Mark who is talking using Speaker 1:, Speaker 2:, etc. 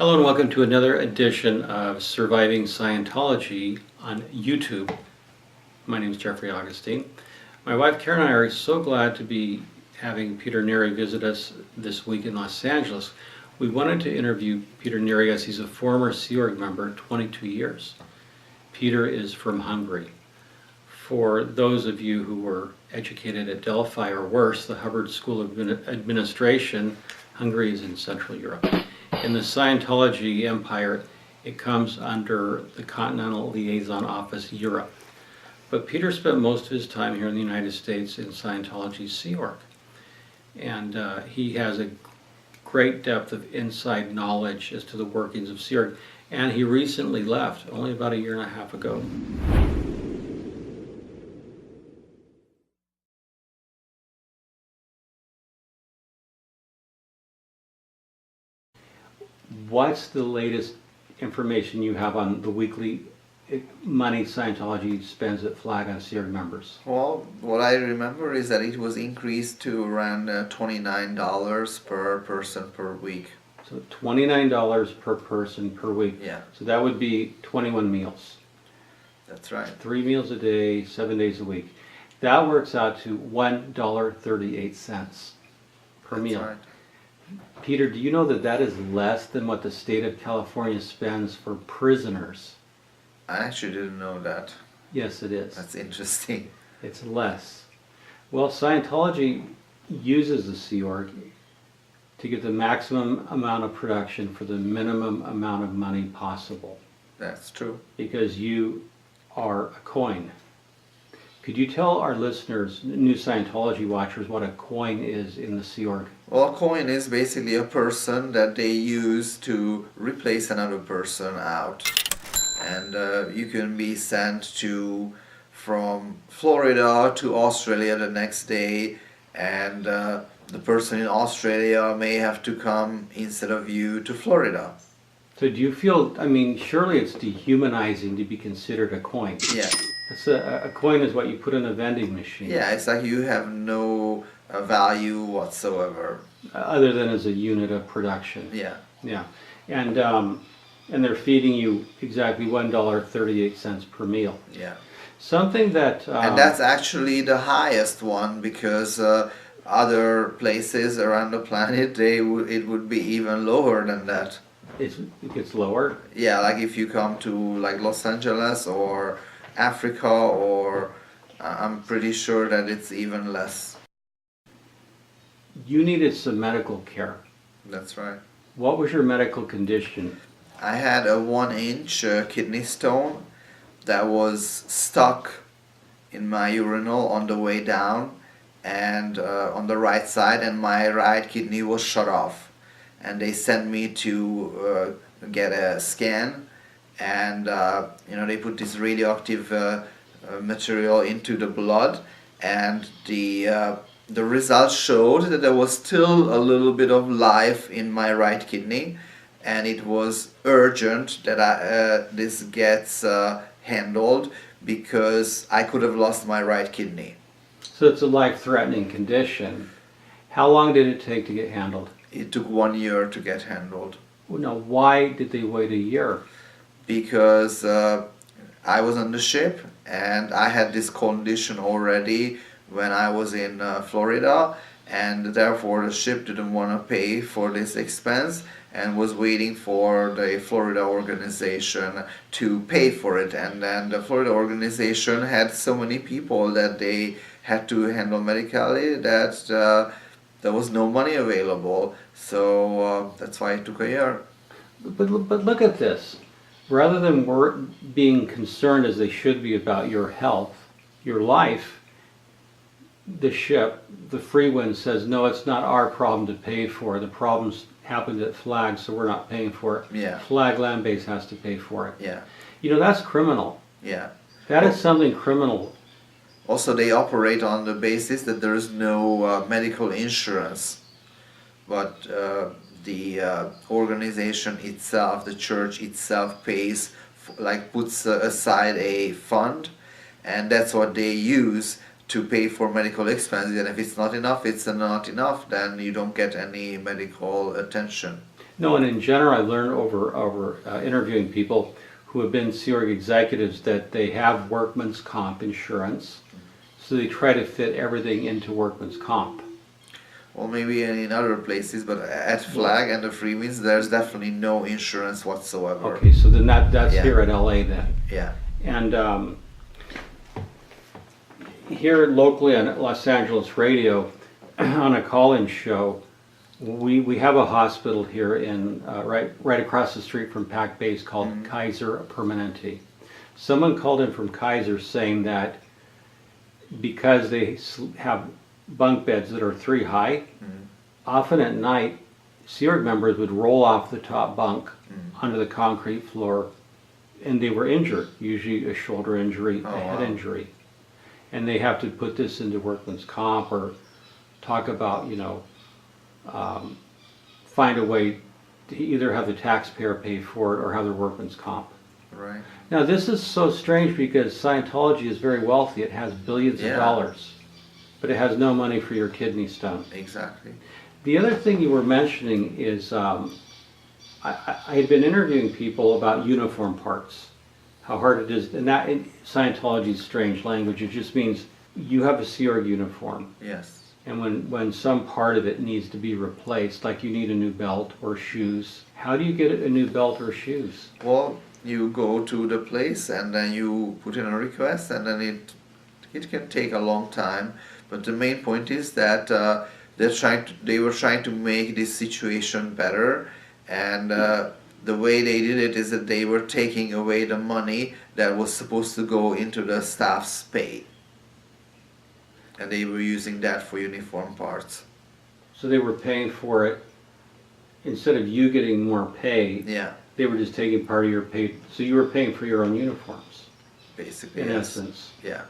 Speaker 1: Hello and welcome to another edition of Surviving Scientology on YouTube. My name is Jeffrey Augustine. My wife Karen and I are so glad to be having Peter Nyiri visit us this week in Los Angeles. We wanted to interview Peter Nyiri as he's a former Sea Org member, 22 years. Peter is from Hungary. For those of you who were educated at Delphi or worse, the Hubbard School of Administration, Hungary is in Central Europe. In the Scientology empire, it comes under the Continental Liaison Office Europe. But Peter spent most of his time here in the United States in Scientology's Sea Org. And he has a great depth of inside knowledge as to the workings of Sea Org. And he recently left, only about a year and a half ago. What's the latest information you have on the weekly money Scientology spends at Flag on Sea Org members?
Speaker 2: Well, what I remember is that it was increased to around $29 per person per week.
Speaker 1: So $29 per person per week.
Speaker 2: Yeah.
Speaker 1: So that would be 21 meals.
Speaker 2: That's right.
Speaker 1: 3 meals a day, 7 days a week. That works out to $1.38 per meal.
Speaker 2: Right.
Speaker 1: Peter, do you know that that is less than what the state of California spends for prisoners?
Speaker 2: I actually didn't know that.
Speaker 1: Yes, it is.
Speaker 2: That's interesting.
Speaker 1: It's less. Well, Scientology uses the Sea Org to get the maximum amount of production for the minimum amount of money possible.
Speaker 2: That's true.
Speaker 1: Because you are a coin. Could you tell our listeners, new Scientology watchers, what a coin is in the Sea Org?
Speaker 2: Well, a coin is basically a person that they use to replace another person out. And you can be sent from Florida to Australia the next day, and the person in Australia may have to come instead of you to Florida.
Speaker 1: So do you feel, surely it's dehumanizing to be considered a coin.
Speaker 2: Yeah.
Speaker 1: It's a coin is what you put in a vending machine.
Speaker 2: Yeah, it's like you have no value whatsoever.
Speaker 1: Other than as a unit of production.
Speaker 2: Yeah.
Speaker 1: Yeah. And they're feeding you exactly $1.38 per meal.
Speaker 2: Yeah.
Speaker 1: Something that...
Speaker 2: and that's actually the highest one, because other places around the planet, it would be even lower than that.
Speaker 1: It gets lower?
Speaker 2: Yeah, like if you come to like Los Angeles or Africa, or I'm pretty sure that it's even less.
Speaker 1: You needed some medical care.
Speaker 2: That's right.
Speaker 1: What was your medical condition?
Speaker 2: I had a 1-inch kidney stone that was stuck in my urinal on the way down, and on the right side, and my right kidney was shut off. And they sent me to get a scan, and they put this radioactive material into the blood, and the results showed that there was still a little bit of life in my right kidney, and it was urgent that this gets handled, because I could have lost my right kidney.
Speaker 1: So it's a life-threatening condition. How long did it take to get handled?
Speaker 2: It took 1 year to get handled.
Speaker 1: Well, now, why did they wait a year?
Speaker 2: Because I was on the ship, and I had this condition already when I was in Florida, and therefore the ship didn't want to pay for this expense and was waiting for the Florida organization to pay for it. And then the Florida organization had so many people that they had to handle medically that there was no money available. So that's why it took a year.
Speaker 1: But look at this. Rather than being concerned as they should be about your health, your life, the ship, the Freewind, says, no, it's not our problem to pay for. The problem's happened at Flag, so we're not paying for it.
Speaker 2: Yeah.
Speaker 1: Flag Land Base has to pay for it.
Speaker 2: Yeah.
Speaker 1: That's criminal.
Speaker 2: Yeah.
Speaker 1: That is something criminal.
Speaker 2: Also, they operate on the basis that there is no medical insurance. But the organization itself, the church itself, puts aside a fund, and that's what they use to pay for medical expenses, and if it's not enough, then you don't get any medical attention.
Speaker 1: No, and in general, I learned over interviewing people who have been Sea Org executives that they have workman's comp insurance, so they try to fit everything into workman's comp.
Speaker 2: Well, maybe in other places, but at Flag and the Freemeans, there's definitely no insurance whatsoever.
Speaker 1: Okay, so then that's
Speaker 2: Yeah.
Speaker 1: here at LA then.
Speaker 2: Yeah.
Speaker 1: And here locally on Los Angeles radio, on a call-in show, we have a hospital here in right across the street from Pac Base called Kaiser Permanente. Someone called in from Kaiser saying that because they have bunk beds that are 3 high, often at night, Sea Org members would roll off the top bunk onto the concrete floor, and they were injured, usually a shoulder injury, a head injury. And they have to put this into workman's comp or talk about, find a way to either have the taxpayer pay for it or have their workman's comp.
Speaker 2: Right.
Speaker 1: Now this is so strange because Scientology is very wealthy. It has billions of dollars, but it has no money for your kidney stone.
Speaker 2: Exactly.
Speaker 1: The other thing you were mentioning is I had been interviewing people about uniform parts, how hard it is, and that in Scientology is strange language. It just means you have a Sea Org uniform.
Speaker 2: Yes.
Speaker 1: And when some part of it needs to be replaced, like you need a new belt or shoes, how do you get a new belt or shoes?
Speaker 2: Well, you go to the place and then you put in a request, and then it can take a long time. But the main point is that they were trying to make this situation better, and the way they did it is that they were taking away the money that was supposed to go into the staff's pay. And they were using that for uniform parts.
Speaker 1: So they were paying for it, instead of you getting more pay,
Speaker 2: Yeah,
Speaker 1: they were just taking part of your pay. So you were paying for your own uniforms,
Speaker 2: basically.
Speaker 1: in
Speaker 2: Yes.
Speaker 1: essence.
Speaker 2: Yeah.